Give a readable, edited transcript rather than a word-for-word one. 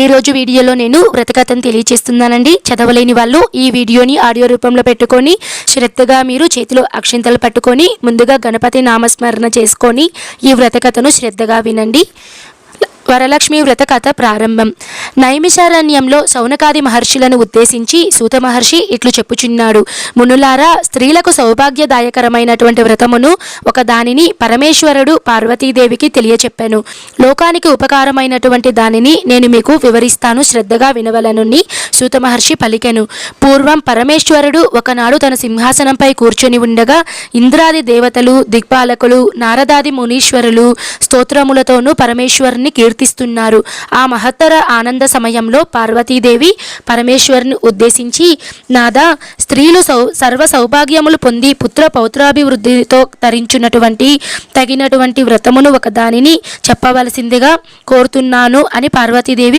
ఈ రోజు వీడియోలో నేను వ్రతకథను తెలియజేస్తున్నానండి. చదవలేని వాళ్ళు ఈ వీడియోని ఆడియో రూపంలో పెట్టుకొని శ్రద్ధగా మీరు చేతిలో అక్షింతలు పట్టుకొని ముందుగా గణపతి నామస్మరణ చేసుకొని ఈ వ్రతకథను శ్రద్ధగా వినండి. వరలక్ష్మి వ్రత కథ ప్రారంభం. నైమిషారణ్యంలో సౌనకాది మహర్షులను ఉద్దేశించి సూత మహర్షి ఇట్లు చెప్పుచున్నాడు. మునులారా, స్త్రీలకు సౌభాగ్యదాయకరమైనటువంటి వ్రతమును ఒక దానిని పరమేశ్వరుడు పార్వతీదేవికి తెలియచెప్పాను. లోకానికి ఉపకారమైనటువంటి దానిని నేను మీకు వివరిస్తాను, శ్రద్ధగా వినవలనుని సూత మహర్షి పలికెను. పూర్వం పరమేశ్వరుడు ఒకనాడు తన సింహాసనంపై కూర్చొని ఉండగా ఇంద్రాది దేవతలు, దిక్పాలకులు, నారదాది మునీశ్వరులు స్తోత్రములతోనూ పరమేశ్వరుని కీర్తిస్తున్నారు. ఆ మహత్తర ఆనంద సమయంలో పార్వతీదేవి పరమేశ్వరుని ఉద్దేశించి, నాదా, స్త్రీలు సర్వ సౌభాగ్యములు పొంది పుత్ర పౌత్రాభివృద్ధితో తరించున్నటువంటి తగినటువంటి వ్రతమును ఒక దానిని చెప్పవలసిందిగా కోరుతున్నాను అని పార్వతీదేవి